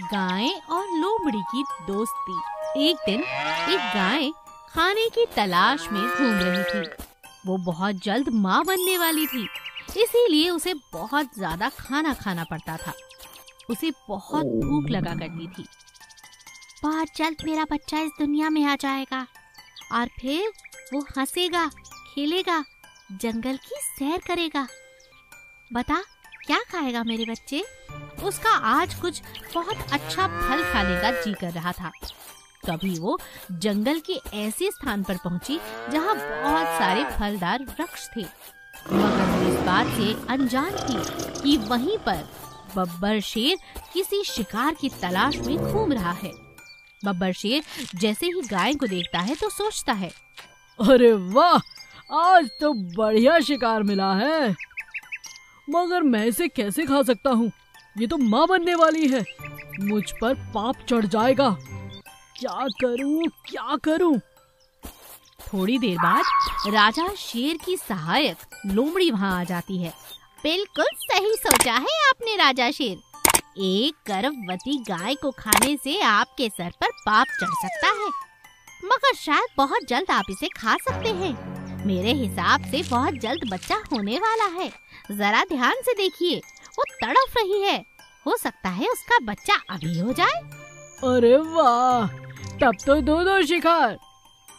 गाय और लोमड़ी की दोस्ती। एक दिन एक गाय खाने की तलाश में घूम रही थी। वो बहुत जल्द माँ बनने वाली थी, इसीलिए उसे बहुत ज्यादा खाना खाना पड़ता था। उसे बहुत भूख लगा करती थी। बहुत जल्द मेरा बच्चा इस दुनिया में आ जाएगा और फिर वो हंसेगा, खेलेगा, जंगल की सैर करेगा। बता क्या खाएगा मेरे बच्चे? उसका आज कुछ बहुत अच्छा फल खाने का जी कर रहा था। तभी वो जंगल के ऐसे स्थान पर पहुंची जहां बहुत सारे फलदार वृक्ष थे। मगर वो इस बात से अनजान थी कि वहीं पर बब्बर शेर किसी शिकार की तलाश में घूम रहा है। बब्बर शेर जैसे ही गाय को देखता है तो सोचता है, अरे वाह, आज तो बढ़िया शिकार मिला है। मगर मैं इसे कैसे खा सकता हूँ? ये तो माँ बनने वाली है, मुझ पर पाप चढ़ जाएगा। क्या करूँ? थोड़ी देर बाद राजा शेर की सहायक लोमड़ी वहाँ आ जाती है। बिल्कुल सही सोचा है आपने राजा शेर। एक गर्भवती गाय को खाने से आपके सर पर पाप चढ़ सकता है, मगर शायद बहुत जल्द आप इसे खा सकते हैं। मेरे हिसाब से बहुत जल्द बच्चा होने वाला है। जरा ध्यान से देखिए, वो तड़प रही है। हो सकता है उसका बच्चा अभी हो जाए। अरे वाह, तब तो दो शिकार।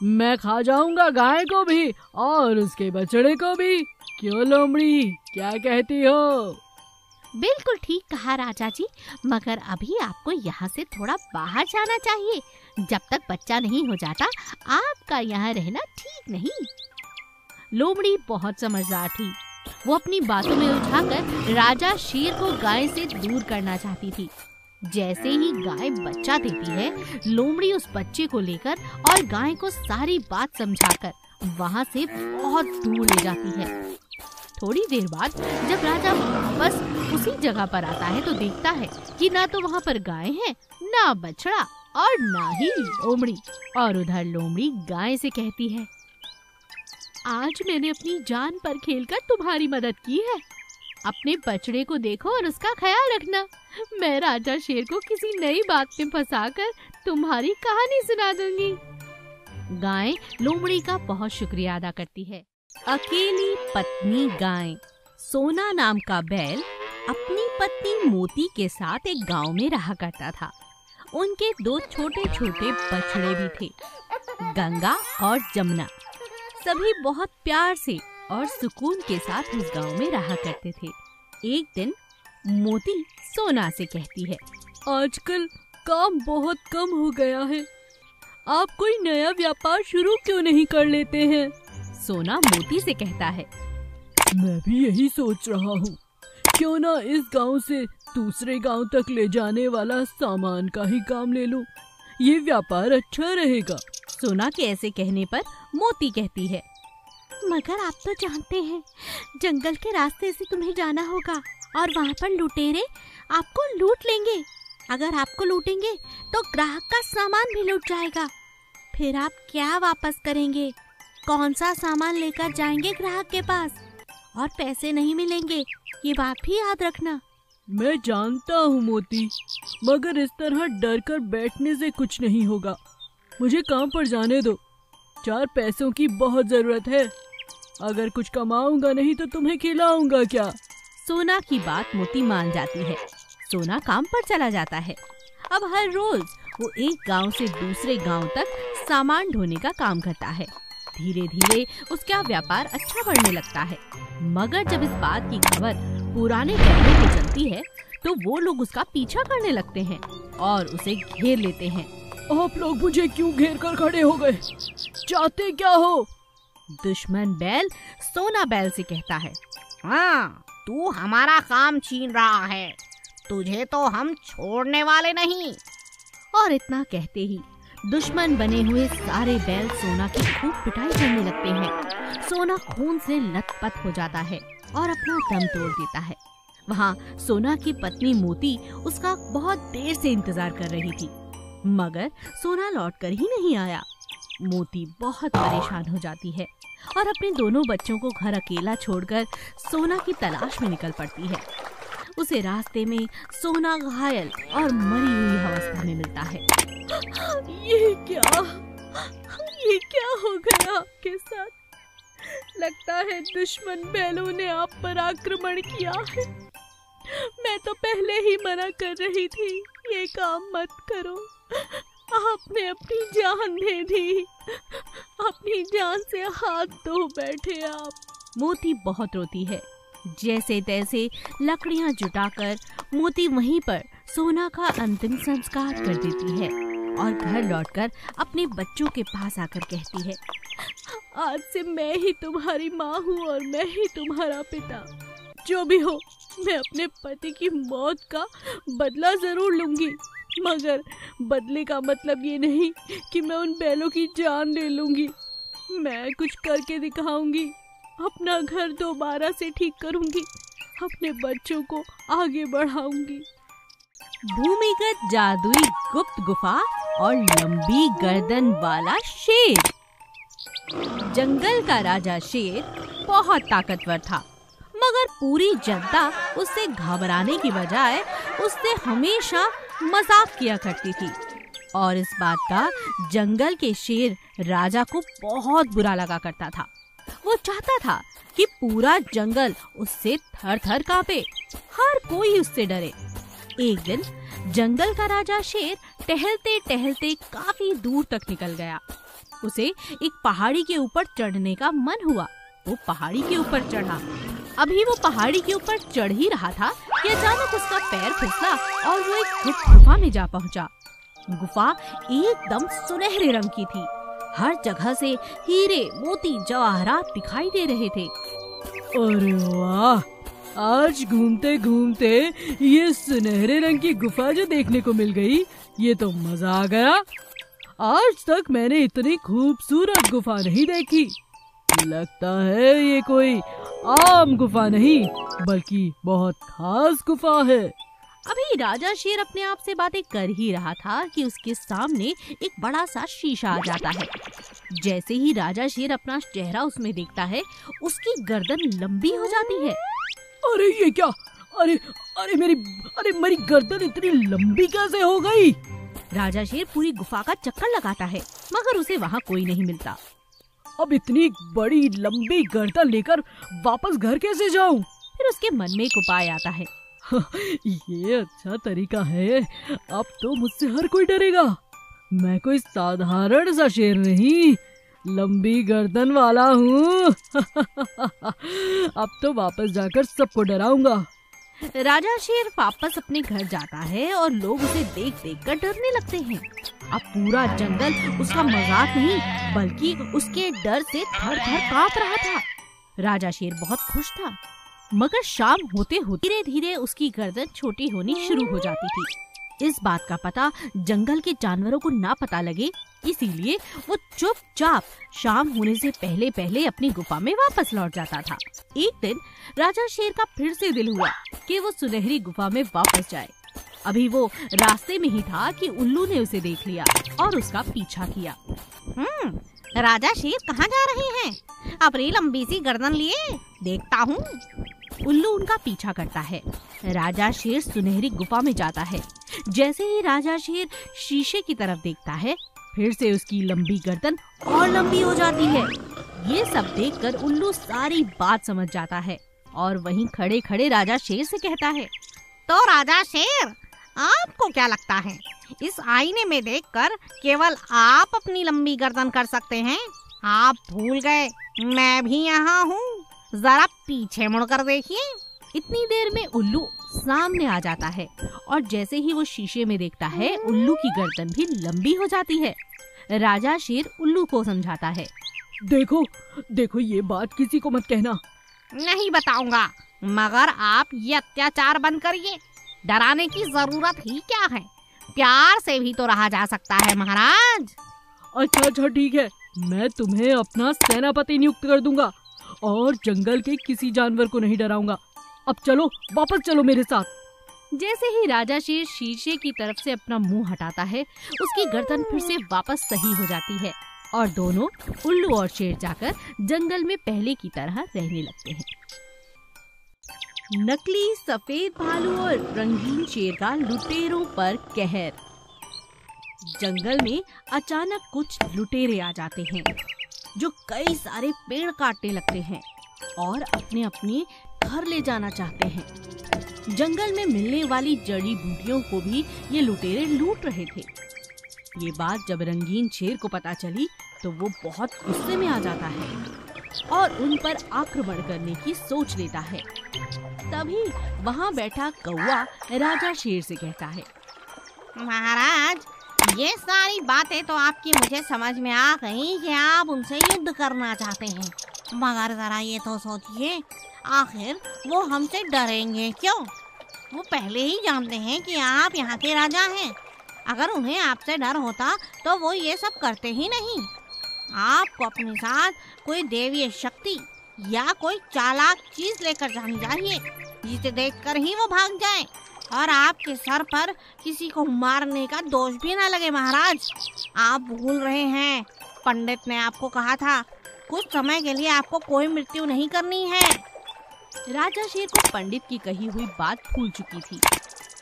मैं खा जाऊंगा गाय को भी और उसके बछड़े को भी। क्यों लोमड़ी, क्या कहती हो? बिल्कुल ठीक कहा राजा जी, मगर अभी आपको यहाँ से थोड़ा बाहर जाना चाहिए। जब तक बच्चा नहीं हो जाता आपका यहाँ रहना ठीक नहीं। लोमड़ी बहुत समझदार थी। वो अपनी बातों में उलझाकर राजा शेर को गाय से दूर करना चाहती थी। जैसे ही गाय बच्चा देती है, लोमड़ी उस बच्चे को लेकर और गाय को सारी बात समझाकर वहाँ से बहुत दूर ले जाती है। थोड़ी देर बाद जब राजा बस उसी जगह पर आता है तो देखता है कि ना तो वहाँ पर गाय है, ना बछड़ा और ना ही लोमड़ी। और उधर लोमड़ी गाय से कहती है, आज मैंने अपनी जान पर खेलकर तुम्हारी मदद की है। अपने बछड़े को देखो और उसका ख्याल रखना। मैं राजा शेर को किसी नई बात में फंसाकर तुम्हारी कहानी सुना दूंगी। गाय लोमड़ी का बहुत शुक्रिया अदा करती है। अकेली पत्नी गाय। सोना नाम का बैल अपनी पत्नी मोती के साथ एक गांव में रहा करता था। उनके दो छोटे छोटे बछड़े भी थे, गंगा और जमुना। सभी बहुत प्यार से और सुकून के साथ उस गांव में रहा करते थे। एक दिन मोती सोना से कहती है, आजकल काम बहुत कम हो गया है, आप कोई नया व्यापार शुरू क्यों नहीं कर लेते हैं? सोना मोती से कहता है, मैं भी यही सोच रहा हूँ, क्यों ना इस गांव से दूसरे गांव तक ले जाने वाला सामान का ही काम ले लूं। ये व्यापार अच्छा रहेगा। सोना के ऐसे कहने पर मोती कहती है, मगर आप तो जानते हैं जंगल के रास्ते से तुम्हें जाना होगा और वहाँ पर लुटेरे आपको लूट लेंगे। अगर आपको लूटेंगे तो ग्राहक का सामान भी लूट जाएगा। फिर आप क्या वापस करेंगे? कौन सा सामान लेकर जाएंगे ग्राहक के पास? और पैसे नहीं मिलेंगे, ये बात भी याद रखना। मैं जानता हूँ मोती, मगर इस तरह डर कर बैठने से कुछ नहीं होगा। मुझे काम पर जाने दो, 4 पैसों की बहुत जरूरत है। अगर कुछ कमाऊंगा नहीं तो तुम्हें खिलाऊंगा क्या? सोना की बात मोती मान जाती है। सोना काम पर चला जाता है। अब हर रोज वो एक गांव से दूसरे गांव तक सामान ढोने का काम करता है। धीरे धीरे उसका व्यापार अच्छा बढ़ने लगता है। मगर जब इस बात की खबर पुराने गधे को चलती है तो वो लोग उसका पीछा करने लगते हैं और उसे घेर लेते हैं। आप लोग मुझे क्यों घेर कर खड़े हो गए? चाहते क्या हो? दुश्मन बैल सोना बैल से कहता है, हाँ, तू हमारा काम छीन रहा है, तुझे तो हम छोड़ने वाले नहीं। और इतना कहते ही दुश्मन बने हुए सारे बैल सोना की खूब पिटाई करने लगते हैं। सोना खून से लथपथ हो जाता है और अपना दम तोड़ देता है। वहाँ सोना की पत्नी मोती उसका बहुत देर से इंतजार कर रही थी, मगर सोना लौटकर ही नहीं आया। मोती बहुत परेशान हो जाती है और अपने दोनों बच्चों को घर अकेला छोड़कर सोना की तलाश में निकल पड़ती है। उसे रास्ते में सोना घायल और मरी हुई अवस्था में मिलता है। ये क्या हो गया आपके साथ? लगता है दुश्मन बैलों ने आप पर आक्रमण किया है। मैं तो पहले ही मना कर रही थी, ये काम मत करो। आपने अपनी जान दे दी, अपनी जान से हाथ धो बैठे आप। मोती बहुत रोती है। जैसे तैसे लकड़ियां जुटाकर मोती वहीं पर सोना का अंतिम संस्कार कर देती है और घर लौटकर अपने बच्चों के पास आकर कहती है, आज से मैं ही तुम्हारी माँ हूँ और मैं ही तुम्हारा पिता। जो भी हो, मैं अपने पति की मौत का बदला जरूर लूंगी, मगर बदले का मतलब ये नहीं कि मैं उन बैलों की जान ले लूंगी। मैं कुछ करके दिखाऊंगी, अपना घर दोबारा से ठीक करूंगी, अपने बच्चों को आगे बढ़ाऊंगी। भूमिगत जादुई गुप्त गुफा और लंबी गर्दन वाला शेर। जंगल का राजा शेर बहुत ताकतवर था, मगर पूरी जनता उससे घबराने की बजाय उससे हमेशा मजाक किया करती थी और इस बात का जंगल के शेर राजा को बहुत बुरा लगा करता था। वो चाहता था कि पूरा जंगल उससे थर-थर कांपे, हर कोई उससे डरे। एक दिन जंगल का राजा शेर टहलते टहलते काफी दूर तक निकल गया। उसे एक पहाड़ी के ऊपर चढ़ने का मन हुआ। वो पहाड़ी के ऊपर चढ़ा। अभी वो पहाड़ी के ऊपर चढ़ ही रहा था कि अचानक उसका पैर फिसला और वो एक गुप्त गुफा में जा पहुंचा। गुफा एकदम सुनहरे रंग की थी। हर जगह से हीरे, मोती, जवाहरात दिखाई दे रहे थे। अरे वाह, आज घूमते घूमते ये सुनहरे रंग की गुफा जो देखने को मिल गई, ये तो मजा आ गया। आज तक मैंने इतनी खूबसूरत गुफा नहीं देखी। लगता है ये कोई आम गुफा नहीं, बल्कि बहुत खास गुफा है। अभी राजा शेर अपने आप से बातें कर ही रहा था कि उसके सामने एक बड़ा सा शीशा आ जाता है। जैसे ही राजा शेर अपना चेहरा उसमें देखता है, उसकी गर्दन लंबी हो जाती है। अरे ये क्या? अरे मेरी गर्दन इतनी लंबी कैसे हो गई? राजा शेर पूरी गुफा का चक्कर लगाता है, मगर उसे वहाँ कोई नहीं मिलता। अब इतनी बड़ी लंबी गर्दन लेकर वापस घर कैसे जाऊं? फिर उसके मन में एक उपाय आता है। ये अच्छा तरीका है, अब तो मुझसे हर कोई डरेगा। मैं कोई साधारण सा शेर नहीं, लंबी गर्दन वाला हूँ। अब तो वापस जाकर सबको डराऊंगा। राजा शेर वापस अपने घर जाता है और लोग उसे देख देख कर डरने लगते हैं। अब पूरा जंगल उसका मजाक नहीं, बल्कि उसके डर से थर-थर कांप रहा था। राजा शेर बहुत खुश था, मगर शाम होते होते धीरे धीरे उसकी गर्दन छोटी होनी शुरू हो जाती थी। इस बात का पता जंगल के जानवरों को ना पता लगे, इसीलिए वो चुपचाप शाम होने से पहले पहले अपनी गुफा में वापस लौट जाता था। एक दिन राजा शेर का फिर से दिल हुआ कि वो सुनहरी गुफा में वापस जाए। अभी वो रास्ते में ही था कि उल्लू ने उसे देख लिया और उसका पीछा किया। राजा शेर कहाँ जा रहे हैं? अपनी लंबी सी गर्दन लिए देखता हूँ। उल्लू उनका पीछा करता है। राजा शेर सुनहरी गुफा में जाता है। जैसे ही राजा शेर शीशे की तरफ देखता है, फिर से उसकी लंबी गर्दन और लंबी हो जाती है। ये सब देखकर उल्लू सारी बात समझ जाता है और वहीं खड़े खड़े राजा शेर से कहता है, तो राजा शेर, आपको क्या लगता है इस आईने में देखकर केवल आप अपनी लंबी गर्दन कर सकते हैं? आप भूल गए मैं भी यहाँ हूँ, जरा पीछे मुड़कर देखिए। इतनी देर में उल्लू सामने आ जाता है और जैसे ही वो शीशे में देखता है, उल्लू की गर्दन भी लंबी हो जाती है। राजा शेर उल्लू को समझाता है, देखो ये बात किसी को मत कहना। नहीं बताऊंगा, मगर आप ये अत्याचार बंद करिए। डराने की जरूरत ही क्या है, प्यार से भी तो रहा जा सकता है महाराज। अच्छा ठीक है, मैं तुम्हें अपना सेनापति नियुक्त कर दूंगा और जंगल के किसी जानवर को नहीं डराऊंगा। अब चलो, वापस चलो मेरे साथ। जैसे ही राजा शेर शीशे की तरफ से अपना मुंह हटाता है, उसकी गर्दन फिर से वापस सही हो जाती है और दोनों उल्लू और शेर जाकर जंगल में पहले की तरह रहने लगते हैं। नकली सफेद भालू और रंगीन शेर का लुटेरों पर कहर। जंगल में अचानक कुछ लुटेरे आ जाते हैं जो कई सारे पेड़ काटने लगते हैं और अपने अपने घर ले जाना चाहते हैं। जंगल में मिलने वाली जड़ी बूटियों को भी ये लुटेरे लूट रहे थे। ये बात जब रंगीन शेर को पता चली तो वो बहुत गुस्से में आ जाता है और उन पर आक्रमण करने की सोच लेता है। तभी वहाँ बैठा कौवा राजा शेर से कहता है, महाराज, ये सारी बातें तो आपकी मुझे समझ में आ गई कि आप उनसे युद्ध करना चाहते हैं, मगर जरा ये तो सोचिए, आखिर वो हमसे डरेंगे क्यों? वो पहले ही जानते हैं कि आप यहाँ के राजा हैं। अगर उन्हें आपसे डर होता तो वो ये सब करते ही नहीं। आपको अपने साथ कोई देवीय शक्ति या कोई चालाक चीज लेकर जानी चाहिए जिसे देखकर ही वो भाग जाए और आपके सर पर किसी को मारने का दोष भी ना लगे। महाराज, आप भूल रहे हैं, पंडित ने आपको कहा था कुछ समय के लिए आपको कोई मृत्यु नहीं करनी है। राजा शेर को पंडित की कही हुई बात भूल चुकी थी।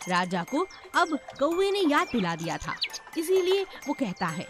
राजा को अब कौवे ने याद दिला दिया था, इसीलिए वो कहता है,